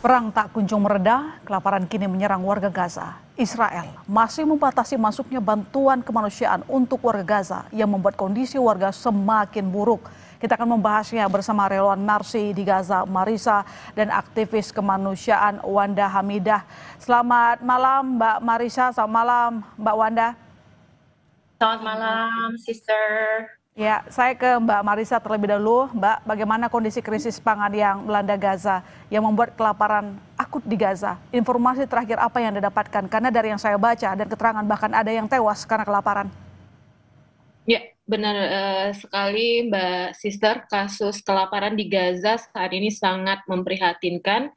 Perang tak kunjung mereda, kelaparan kini menyerang warga Gaza. Israel masih membatasi masuknya bantuan kemanusiaan untuk warga Gaza yang membuat kondisi warga semakin buruk. Kita akan membahasnya bersama relawan Mercy di Gaza, Marisa, dan aktivis kemanusiaan Wanda Hamidah. Selamat malam Mbak Marisa, selamat malam Mbak Wanda. Selamat malam, Sister. Ya, saya ke Mbak Marisa terlebih dahulu. Mbak, bagaimana kondisi krisis pangan yang melanda Gaza yang membuat kelaparan akut di Gaza? Informasi terakhir apa yang Anda dapatkan? Karena dari yang saya baca dan keterangan bahkan ada yang tewas karena kelaparan. Ya, benar sekali Mbak Sister. Kasus kelaparan di Gaza saat ini sangat memprihatinkan.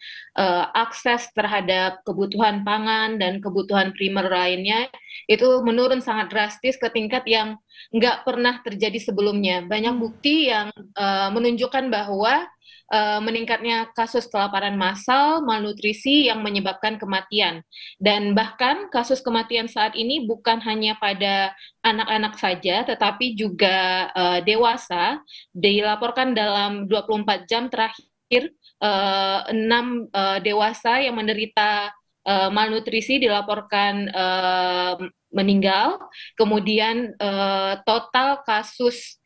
Akses terhadap kebutuhan pangan dan kebutuhan primer lainnya itu menurun sangat drastis ke tingkat yang nggak pernah terjadi sebelumnya. Banyak bukti yang menunjukkan bahwa meningkatnya kasus kelaparan massal, malnutrisi yang menyebabkan kematian. Dan bahkan kasus kematian saat ini bukan hanya pada anak-anak saja, tetapi juga dewasa. Dilaporkan dalam 24 jam terakhir, 6 dewasa yang menderita malnutrisi dilaporkan meninggal. Kemudian total kasus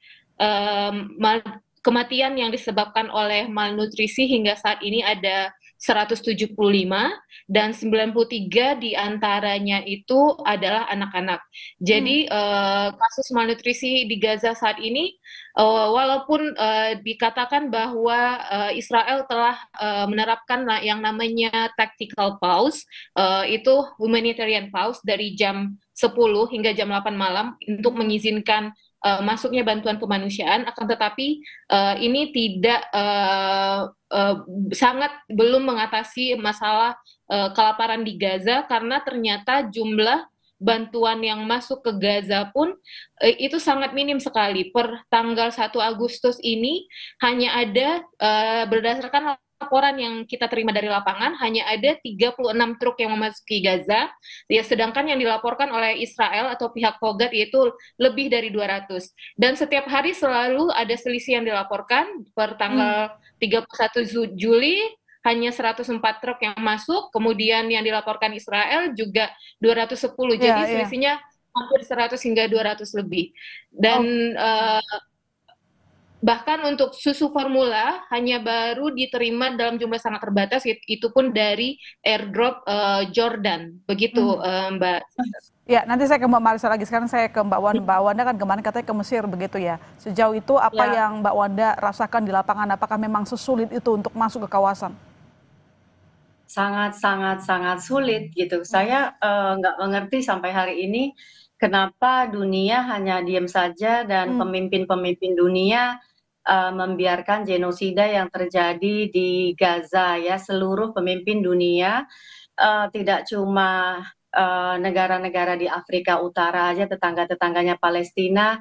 kematian yang disebabkan oleh malnutrisi hingga saat ini ada 175 dan 93 diantaranya itu adalah anak-anak. Jadi kasus malnutrisi di Gaza saat ini walaupun dikatakan bahwa Israel telah menerapkan yang namanya tactical pause, itu humanitarian pause dari jam 10 hingga jam 8 malam untuk mengizinkan masuknya bantuan kemanusiaan, akan tetapi ini tidak sangat belum mengatasi masalah kelaparan di Gaza karena ternyata jumlah bantuan yang masuk ke Gaza pun itu sangat minim sekali. Per tanggal 1 Agustus ini hanya ada berdasarkan laporan yang kita terima dari lapangan hanya ada 36 truk yang memasuki Gaza, ya sedangkan yang dilaporkan oleh Israel atau pihak Kogat yaitu lebih dari 200. Dan setiap hari selalu ada selisih yang dilaporkan. Per tanggal 31 Juli hanya 104 truk yang masuk, kemudian yang dilaporkan Israel juga 210. Ya, Jadi ya. selisihnya hampir 100 hingga 200 lebih. Dan Oh, bahkan untuk susu formula hanya baru diterima dalam jumlah sangat terbatas, itu pun dari airdrop Jordan. Begitu Mbak. ya, nanti saya ke Mbak Marisa lagi. Sekarang saya ke Mbak Wanda. Mbak Wanda kan kemarin katanya ke Mesir begitu ya. Sejauh itu apa Ya, yang Mbak Wanda rasakan di lapangan? Apakah memang sesulit itu untuk masuk ke kawasan? sangat sangat sangat sulit gitu. Saya nggak mengerti sampai hari ini kenapa dunia hanya diam saja dan Hmm. pemimpin-pemimpin dunia membiarkan genosida yang terjadi di Gaza ya. Seluruh pemimpin dunia, tidak cuma negara-negara di Afrika Utara aja, tetangga-tetangganya Palestina,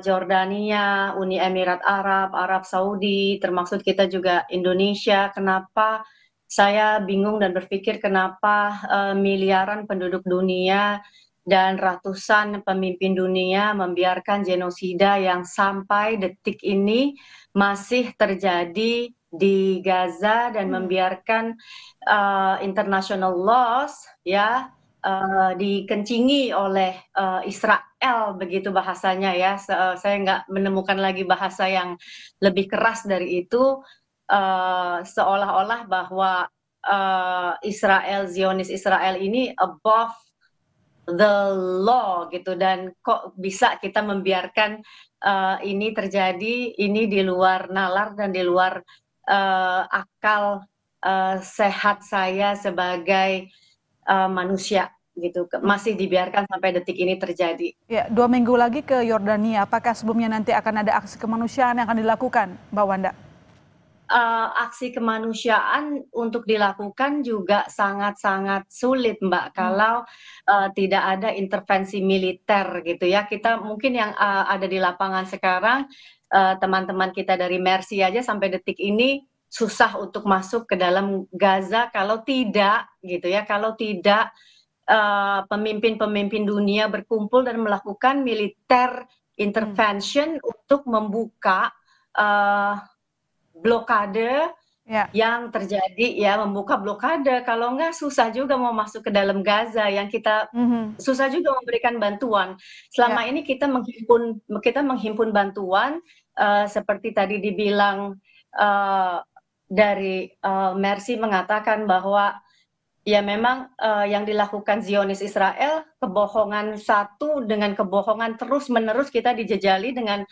Jordania, Uni Emirat Arab, Arab Saudi, termasuk kita juga Indonesia. Kenapa saya bingung dan berpikir kenapa miliaran penduduk dunia dan ratusan pemimpin dunia membiarkan genosida yang sampai detik ini masih terjadi di Gaza dan membiarkan international laws ya dikencingi oleh Israel, begitu bahasanya ya. Saya nggak menemukan lagi bahasa yang lebih keras dari itu. Seolah-olah bahwa Israel, Zionis Israel ini above the law gitu, dan kok bisa kita membiarkan ini terjadi, ini di luar nalar dan di luar akal sehat saya sebagai manusia gitu, masih dibiarkan sampai detik ini terjadi. Ya, 2 minggu lagi ke Yordania. Apakah sebelumnya nanti akan ada aksi kemanusiaan yang akan dilakukan, Mbak Wanda? Aksi kemanusiaan untuk dilakukan juga sangat-sangat sulit, Mbak, kalau tidak ada intervensi militer gitu ya. Kita mungkin yang ada di lapangan sekarang, teman-teman kita dari Mercy aja sampai detik ini susah untuk masuk ke dalam Gaza kalau tidak gitu ya, kalau tidak pemimpin-pemimpin dunia berkumpul dan melakukan militer intervention untuk membuka blokade Ya. yang terjadi ya membuka blokade. Kalau enggak susah juga mau masuk ke dalam Gaza, yang kita susah juga memberikan bantuan. Selama ini kita menghimpun bantuan seperti tadi dibilang dari Mercy mengatakan bahwa ya memang yang dilakukan Zionis Israel kebohongan satu dengan kebohongan terus-menerus, kita dijejali dengan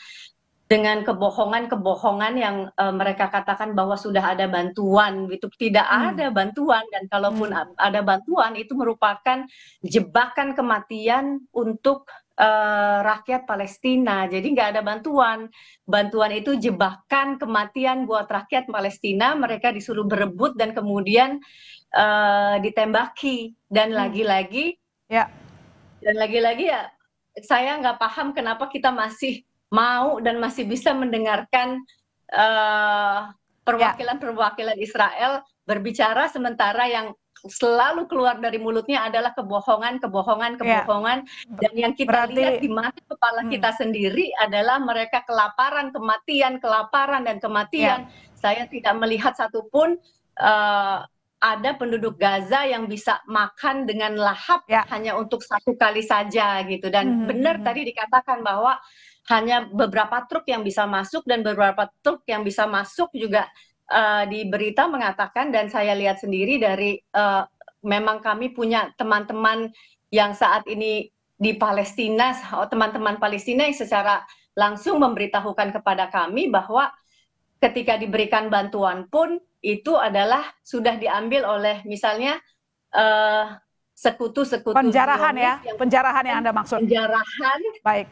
kebohongan-kebohongan yang mereka katakan bahwa sudah ada bantuan gitu. Tidak ada bantuan, dan kalaupun ada bantuan itu merupakan jebakan kematian untuk rakyat Palestina. Jadi nggak ada bantuan. Bantuan itu jebakan kematian buat rakyat Palestina. Mereka disuruh berebut dan kemudian ditembaki. Dan lagi-lagi ya saya nggak paham kenapa kita masih mau dan masih bisa mendengarkan perwakilan-perwakilan Israel berbicara, sementara yang selalu keluar dari mulutnya adalah kebohongan. Dan yang kita lihat di mata kepala kita sendiri adalah mereka kelaparan, dan kematian. Saya tidak melihat satupun ada penduduk Gaza yang bisa makan dengan lahap hanya untuk satu kali saja gitu. Dan benar tadi dikatakan bahwa hanya beberapa truk yang bisa masuk, dan beberapa truk yang bisa masuk juga di berita mengatakan, dan saya lihat sendiri dari memang kami punya teman-teman yang saat ini di Palestina, teman-teman Palestina yang secara langsung memberitahukan kepada kami bahwa ketika diberikan bantuan pun itu adalah sudah diambil oleh misalnya sekutu-sekutu penjarahan penjarahan yang Anda maksud.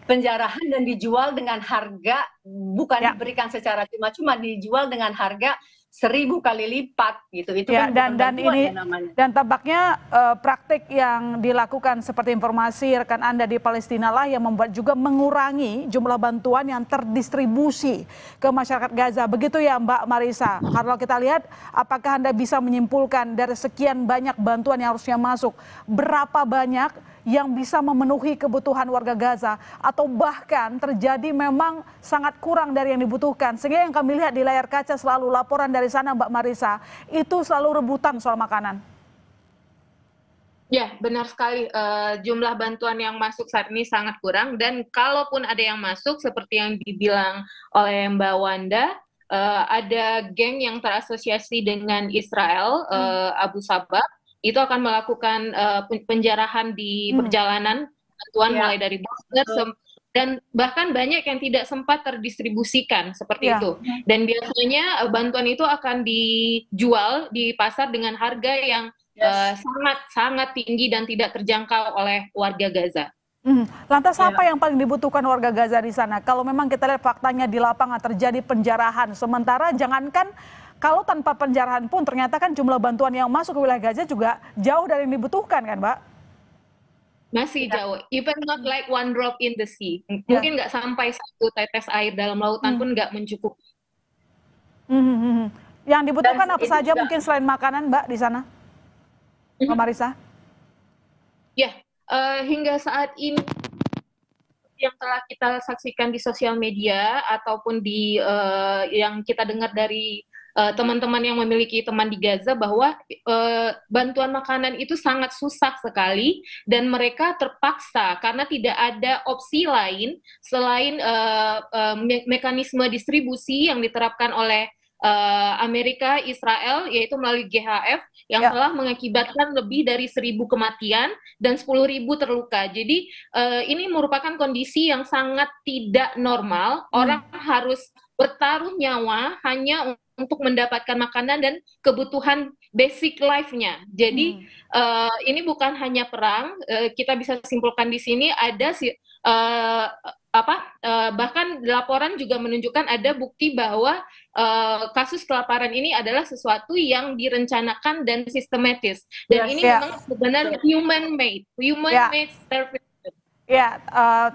Penjarahan dan dijual dengan harga, bukan diberikan secara cuma-cuma, dijual dengan harga 1000 kali lipat gitu. Itu kan dan ini namanya. Dan tampaknya praktik yang dilakukan seperti informasi rekan Anda di Palestina lah yang membuat juga mengurangi jumlah bantuan yang terdistribusi ke masyarakat Gaza. Begitu ya Mbak Marissa. Kalau kita lihat, apakah Anda bisa menyimpulkan dari sekian banyak bantuan yang harusnya masuk, berapa banyak yang bisa memenuhi kebutuhan warga Gaza, atau bahkan terjadi memang sangat kurang dari yang dibutuhkan, sehingga yang kami lihat di layar kaca selalu laporan dari sana Mbak Marissa, itu selalu rebutan soal makanan. Ya, benar sekali. Jumlah bantuan yang masuk saat ini sangat kurang, dan kalaupun ada yang masuk seperti yang dibilang oleh Mbak Wanda, ada geng yang terasosiasi dengan Israel, Abu Sabbah, itu akan melakukan penjarahan di perjalanan bantuan mulai dari border, dan bahkan banyak yang tidak sempat terdistribusikan seperti itu. Dan biasanya bantuan itu akan dijual di pasar dengan harga yang sangat tinggi dan tidak terjangkau oleh warga Gaza. Lantas apa yang paling dibutuhkan warga Gaza di sana? Kalau memang kita lihat faktanya di lapangan terjadi penjarahan, sementara jangankan kalau tanpa penjarahan pun ternyata kan jumlah bantuan yang masuk ke wilayah Gaza juga jauh dari yang dibutuhkan kan, Mbak? Masih jauh, even not like one drop in the sea. Mungkin nggak sampai satu tetes air dalam lautan pun nggak mencukupi. Yang dibutuhkan apa saja mungkin selain makanan, Mbak, di sana? Mbak Marissa? Ya, hingga saat ini yang telah kita saksikan di sosial media ataupun di yang kita dengar dari teman-teman yang memiliki teman di Gaza, bahwa bantuan makanan itu sangat susah sekali, dan mereka terpaksa karena tidak ada opsi lain selain mekanisme distribusi yang diterapkan oleh Amerika, Israel, yaitu melalui GHF yang telah mengakibatkan lebih dari 1000 kematian dan 10.000 terluka. Jadi ini merupakan kondisi yang sangat tidak normal. Orang harus bertaruh nyawa hanya untuk mendapatkan makanan dan kebutuhan basic life-nya. Jadi ini bukan hanya perang. Kita bisa simpulkan di sini ada bahkan laporan juga menunjukkan ada bukti bahwa kasus kelaparan ini adalah sesuatu yang direncanakan dan sistematis. Dan ini memang sebenarnya human-made service. Ya,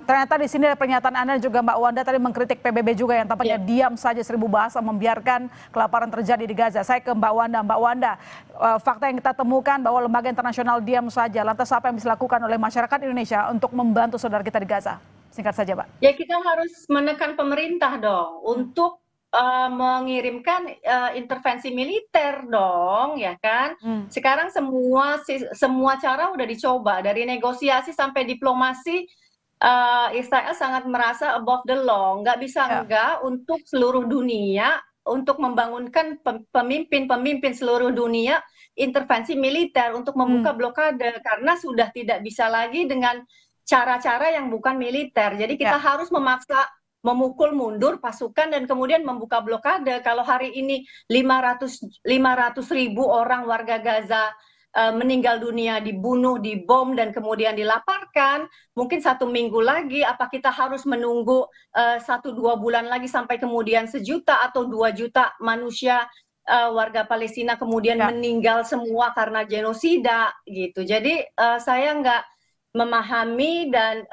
ternyata di sini ada pernyataan Anda juga Mbak Wanda tadi mengkritik PBB juga yang tampaknya diam saja 1000 bahasa membiarkan kelaparan terjadi di Gaza. Saya ke Mbak Wanda. Mbak Wanda, fakta yang kita temukan bahwa lembaga internasional diam saja. Lantas apa yang bisa dilakukan oleh masyarakat Indonesia untuk membantu saudara kita di Gaza? Singkat saja, Mbak. Ya, kita harus menekan pemerintah dong untuk mengirimkan intervensi militer dong, ya kan? Sekarang semua cara udah dicoba, dari negosiasi sampai diplomasi. Israel sangat merasa above the law, nggak bisa enggak untuk seluruh dunia, untuk membangunkan pemimpin seluruh dunia intervensi militer untuk membuka blokade, karena sudah tidak bisa lagi dengan cara-cara yang bukan militer. Jadi kita harus memaksa memukul mundur pasukan dan kemudian membuka blokade. Kalau hari ini 500.000 orang warga Gaza meninggal dunia, dibunuh, dibom, dan kemudian dilaparkan, mungkin 1 minggu lagi, apa kita harus menunggu 1-2 bulan lagi sampai kemudian 1 juta atau 2 juta manusia warga Palestina kemudian meninggal semua karena genosida gitu. Jadi saya nggak memahami dan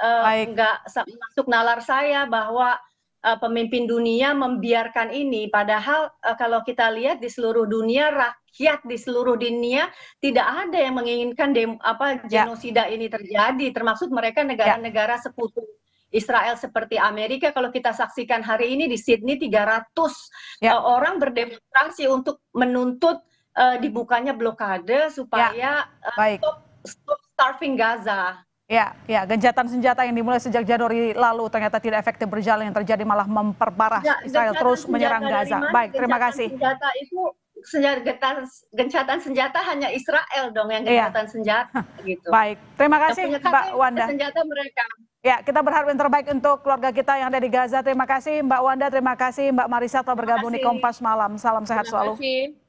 nggak masuk nalar saya bahwa pemimpin dunia membiarkan ini, padahal kalau kita lihat di seluruh dunia, rakyat di seluruh dunia tidak ada yang menginginkan genosida ini terjadi, termasuk mereka negara-negara sekutu Israel seperti Amerika. Kalau kita saksikan hari ini di Sydney 300 orang berdemonstrasi untuk menuntut dibukanya blokade supaya stop starving Gaza. Ya, gencatan senjata yang dimulai sejak Januari lalu ternyata tidak efektif berjalan, yang terjadi malah memperparah. Israel terus menyerang Gaza. Baik, terima kasih. Senjata itu gencatan senjata hanya Israel dong yang gencatan senjata gitu. Baik, terima kasih Mbak Wanda. Senjata mereka. Ya, kita berharap yang terbaik untuk keluarga kita yang ada di Gaza. Terima kasih Mbak Wanda, terima kasih Mbak Marisa telah bergabung di Kompas Malam. Salam sehat selalu. Terima kasih.